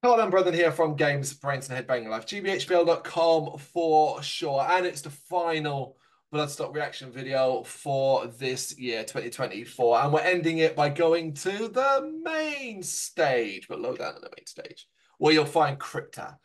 Hello, I'm Brendan here from Brrraaains A Head-Banging Life, gbhblofficial.com for sure. And it's the final Bloodstock reaction video for this year, 2024. And we're ending it by going to the main stage, but low down on the main stage, where you'll find Crypta,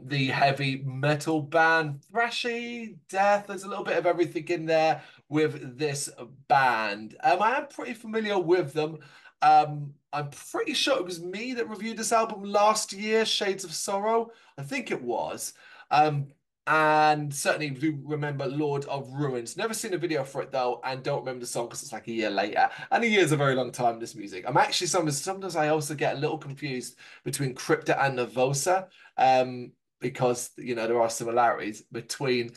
the heavy metal band, thrashy, death. There's a little bit of everything in there with this band. I am pretty familiar with them. I'm pretty sure it was me that reviewed this album last year, Shades of Sorrow. I think it was. Um, and certainly do remember Lord of Ruins. Never seen a video for it though, and don't remember the song because it's like a year later. And a year is a very long time, this music. I'm actually sometimes I also get a little confused between Crypta and Nervosa, because there are similarities between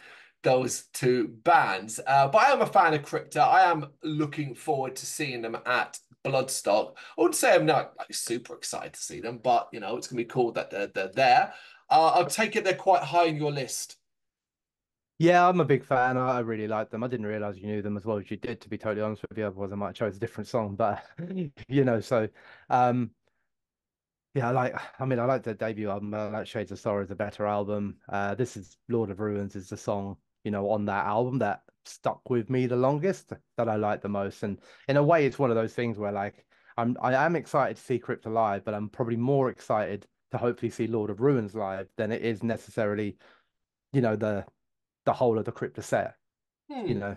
those two bands. But I am a fan of Crypta. I am looking forward to seeing them at Bloodstock. I wouldn't say I'm not like super excited to see them, but it's gonna be cool that they're there. I'll take it they're quite high in your list. Yeah, I'm a big fan. I really like them. I didn't realize you knew them as well as you did, to be totally honest with you. Otherwise, I might have chose a different song. But so um, yeah, I like the debut album. I like Shades of Sorrow is a better album. This is Lord of Ruins is the song, on that album that stuck with me the longest, that I like the most. And in a way, it's one of those things where I am excited to see Crypt live, but I'm probably more excited to hopefully see Lord of Ruins live than it is necessarily, the whole of the Crypta set, you Hmm, know.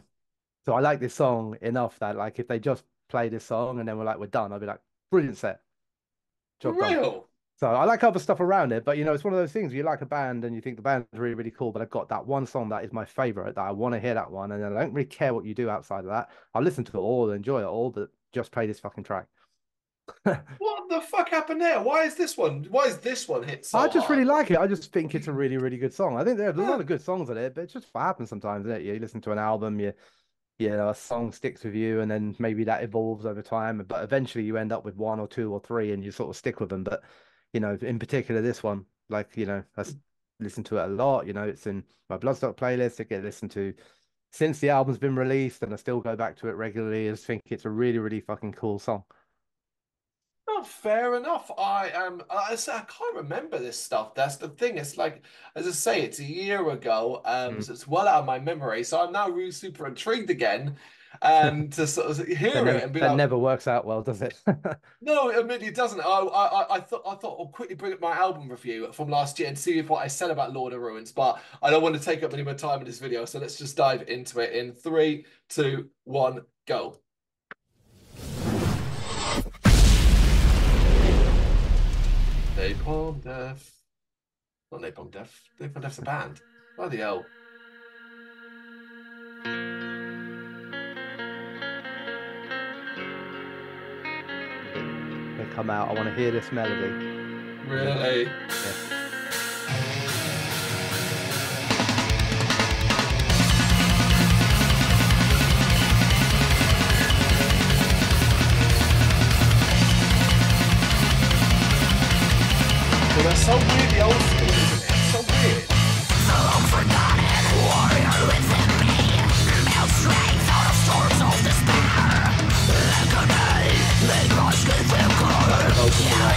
So I like this song enough that like if they just play this song and then we're done, I'll be like, brilliant set, for job done. real. So I like other stuff around it, but it's one of those things where you like a band and you think the band's really, really cool, but I've got that one song that is my favorite that I want to hear that one, and I don't really care what you do outside of that. I'll listen to it all, enjoy it all, but just play this fucking track. What the fuck happened there? Why is this one hit I so just really hard? like it. I just think it's a really, really good song. I think there's a lot Huh. of good songs on it, but it's just what happens sometimes, isn't it? You listen to an album, a song sticks with you, and then maybe that evolves over time. But eventually, you end up with one or two or three, and you sort of stick with them. But in particular, this one, listen to it a lot. It's in my Bloodstock playlist. I get listened to since the album's been released, and I still go back to it regularly. I just think it's a really, really fucking cool song. Oh, fair enough. I am. I can't remember this stuff. That's the thing. It's like, as I say, it's a year ago. Mm. So it's well out of my memory. So I'm now really super intrigued again, to sort of That hear it never and be that like, never works out well, does it? no, admittedly it doesn't. I thought I'll quickly bring up my album review from last year and see if what I said about Lord of Ruins, but I don't want to take up any more time in this video. So let's just dive into it in three, two, one, go. Napalm Death. Not Napalm Death. Napalm Death's a band. Bloody hell. They come out. I want to hear this melody. Really? Yeah. Well, that's so weird, the old school, isn't it? So weird. I like the vocals a lot.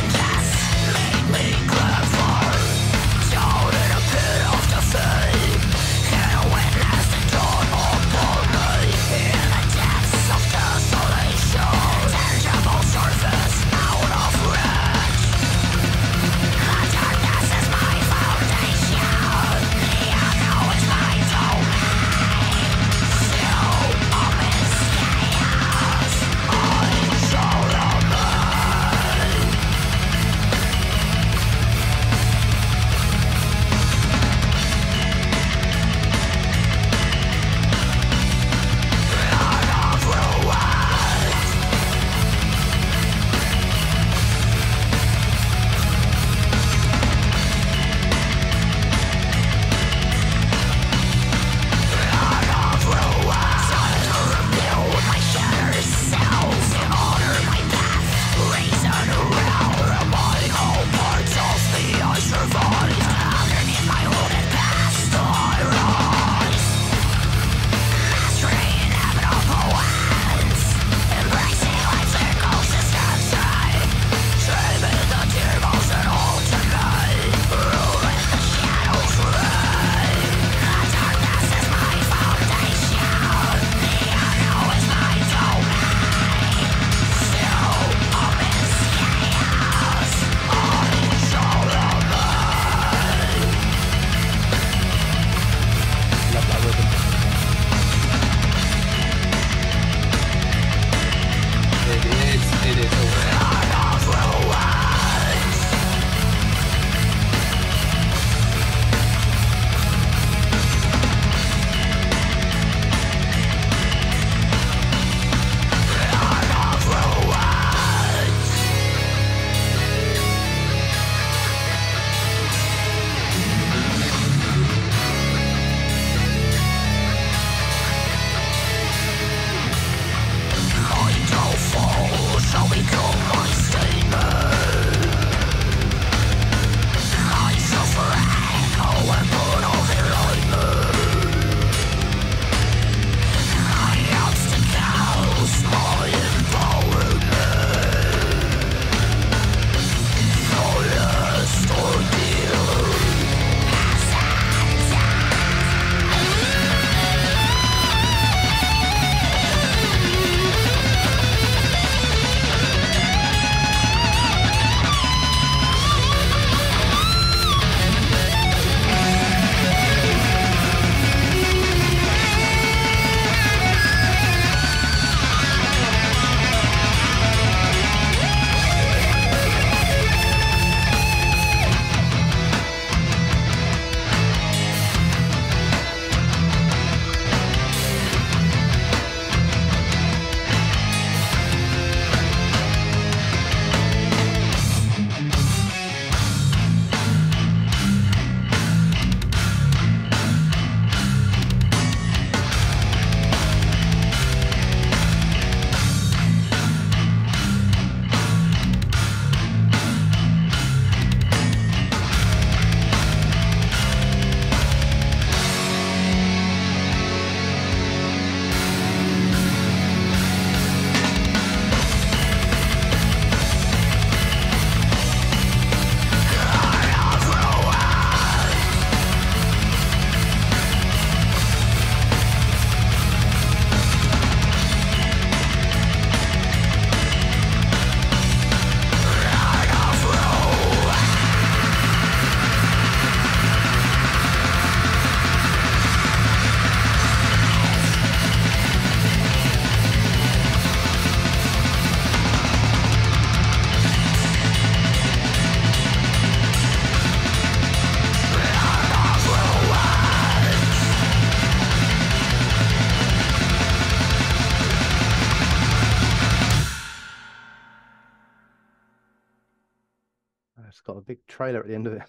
got a big trailer at the end of it.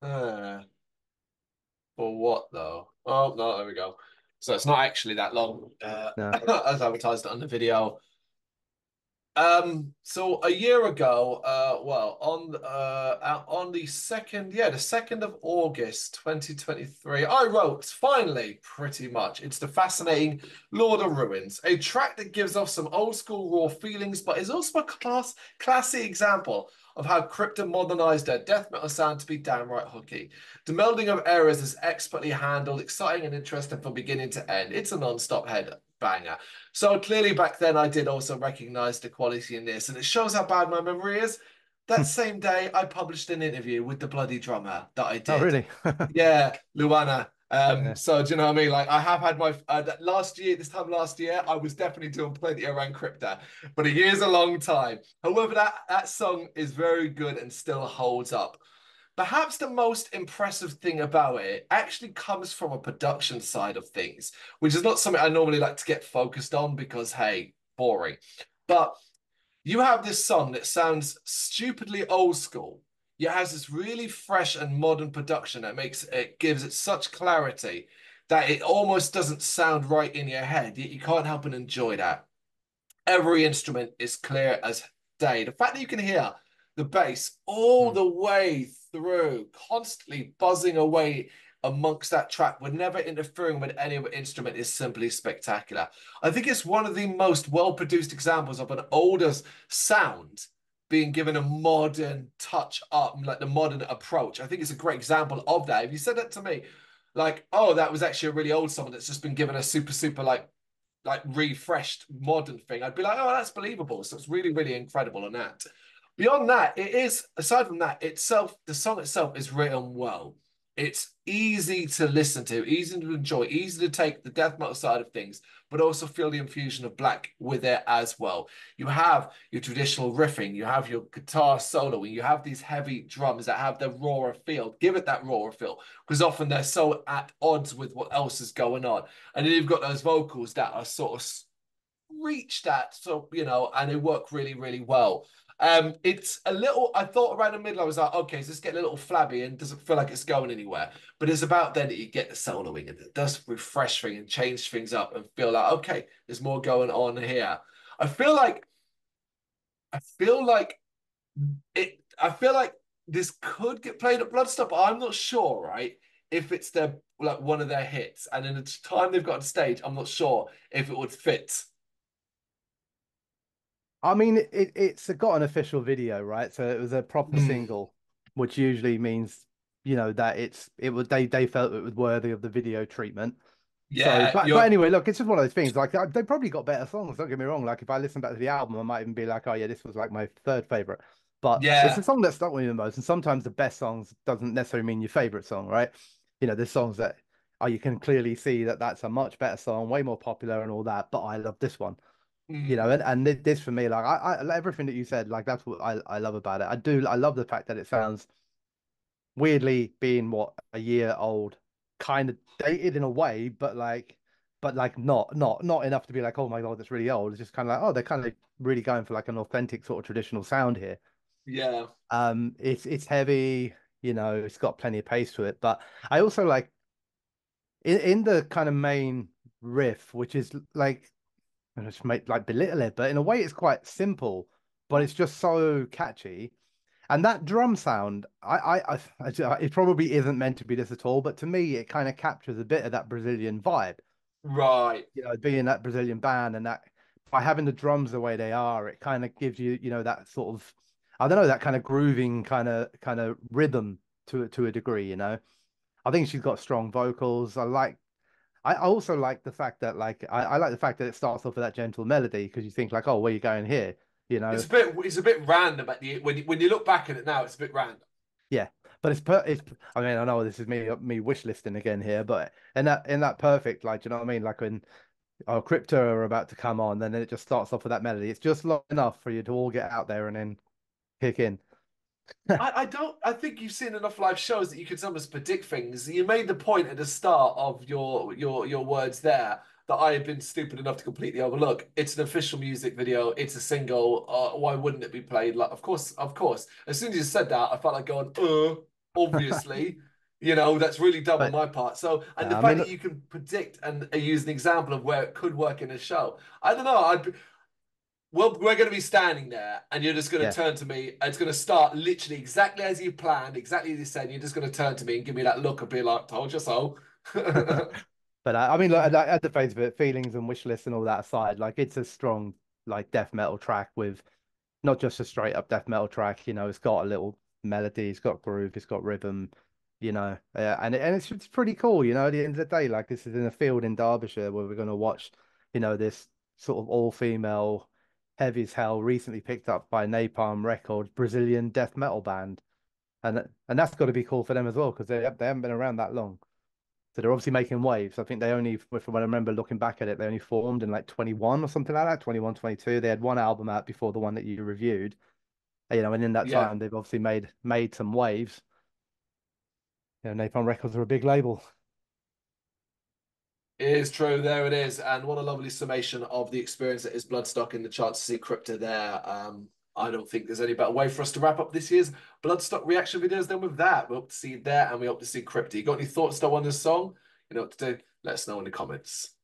Uh, for what though? Oh no, there we go. So it's not actually that long, No. as advertised on the video. So a year ago, on the second, yeah, the 2nd of August, 2023, I wrote, finally, pretty much. It's the fascinating Lord of Ruins, a track that gives off some old school raw feelings, but is also a classy example of how Crypta modernized their death metal sound to be downright hooky. The melding of eras is expertly handled, exciting and interesting from beginning to end. It's a non-stop head banger. So clearly back then I did also recognize the quality in this, and it shows how bad my memory is. That same day I published an interview with the bloody drummer that I Oh, did. really? Yeah, Luana. Yeah. So do you know what I mean? Like I have had my last year, this time last year, I was definitely doing plenty around Crypta, but a year's a long time. However, that song is very good and still holds up. Perhaps the most impressive thing about it actually comes from a production side of things, which is not something I normally like to get focused on because, hey, boring. But you have this song that sounds stupidly old school, yet has this really fresh and modern production that makes it gives it such clarity that it almost doesn't sound right in your head, yet you can't help but enjoy that. Every instrument is clear as day. The fact that you can hear the bass all Hmm. the way through, constantly buzzing away amongst that track, with never interfering with any other instrument, is simply spectacular. I think it's one of the most well-produced examples of an older sound being given a modern touch up, like the modern approach. I think it's a great example of that. If you said that to me, like, oh, that was actually a really old song that's just been given a super like refreshed modern thing, I'd be like, oh, that's believable. So it's really, really incredible on that. Beyond that, it is, aside from that, itself, the song itself is written well. It's easy to listen to, easy to enjoy, easy to take the death metal side of things, but also feel the infusion of black with it as well. You have your traditional riffing, you have your guitar soloing, you have these heavy drums that have the rawer feel. Give it that rawer feel, because often they're so at odds with what else is going on. And then you've got those vocals that are sort of reach that, so and they work really, really well. It's a little, I thought around the middle, I was like, okay, so it's getting a little flabby and doesn't feel like it's going anywhere. But it's about then that you get the soloing and it does refresh things and change things up and feel like, okay, there's more going on here. I feel like, I feel like I feel like this could get played at Bloodstock, but I'm not sure, right? If it's their like one of their hits, and in the time they've got on stage, I'm not sure if it would fit. I mean, it's got an official video, right? So it was a proper Mm. single, which usually means, that it was they felt it was worthy of the video treatment. So, Yeah, but you're. anyway, look, it's just one of those things. Like they probably got better songs. Don't get me wrong. Like if I listen back to the album, I might even be like, oh yeah, this was like my third favorite. But it's a Yeah. song that stuck with me the most. And sometimes the best songs doesn't necessarily mean your favorite song, right? There's songs that you can clearly see that that's a much better song, way more popular and all that. But I love this one. Mm. And this for me, like I everything that you said, like that's what I love about it. I love the fact that it sounds weirdly being what a year old, kind of dated in a way, but like not enough to be like, oh my God, that's really old. It's just kind of like, oh, they're kind of really going for like an authentic sort of traditional sound here. Yeah. It's heavy, it's got plenty of pace to it, but I also like in the kind of main riff, which is like I just make like belittle it, but in a way it's quite simple, but it's just so catchy. And that drum sound, it probably isn't meant to be this at all, but to me, it kind of captures a bit of that Brazilian vibe. Right. Being that Brazilian band and that by having the drums the way they are, it kind of gives you, that sort of, I don't know, that kind of grooving kind of rhythm to a degree. I think she's got strong vocals. I also like the fact that I like the fact that it starts off with that gentle melody because you think like, oh, where are you going here? You know, It's a bit random at the when you look back at it now, it's a bit random. Yeah, but it's. I mean, I know this is me wish listing again here, but in that perfect, like, do you know what I mean? Like when Crypta are about to come on, then it just starts off with that melody. It's just long enough for you to all get out there and then kick in. I don't. I think you've seen enough live shows that you can almost predict things. You made the point at the start of your words there that I have been stupid enough to completely overlook. It's an official music video. It's a single. Why wouldn't it be played? Like, of course, of course. As soon as you said that, I felt like going, obviously. You know, that's really dumb on But my part. So, and the I fact mean, that you can predict and use an example of where it could work in a show, I don't know. Well, we're going to be standing there, and you're just going to yeah. turn to me. And it's going to start literally exactly as you planned, exactly as you said. And you're just going to turn to me and give me that look and be like, "Told you so." But I mean, like, at the face of it, feelings and wish lists and all that aside, like it's a strong like death metal track with not just a straight up death metal track. You know, it's got a little melody, it's got groove, it's got rhythm. You know, and it's pretty cool. You know, at the end of the day, like this is in a field in Derbyshire where we're gonna watch, you know, this sort of all female, heavy as hell, recently picked up by Napalm Records Brazilian death metal band, and that's got to be cool for them as well because they haven't been around that long. So they're obviously making waves. I think they only, from what I remember looking back at it, they only formed in like 21 or something like that, 21, 22. They had one album out before the one that you reviewed. You know, and in that Yeah, time they've obviously made some waves. You know, Napalm Records are a big label. it is true. There it is. And what a lovely summation of the experience that is Bloodstock and the chance to see Crypta there. I don't think there's any better way for us to wrap up this year's Bloodstock reaction videos than with that. We hope to see you there, and we hope to see Crypta. You got any thoughts though on this song? You know what to do? Let us know in the comments.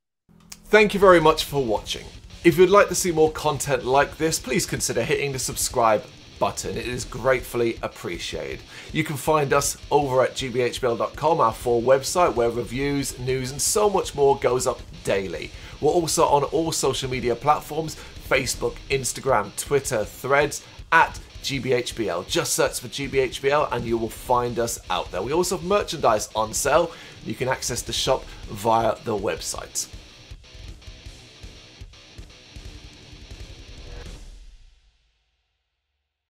Thank you very much for watching. If you'd like to see more content like this, please consider hitting the subscribe button. It is gratefully appreciated. You can find us over at gbhbl.com, our full website where reviews, news and so much more goes up daily. We're also on all social media platforms: Facebook, Instagram, Twitter, Threads, at gbhbl. Just search for gbhbl and you will find us out there. We also have merchandise on sale. You can access the shop via the website.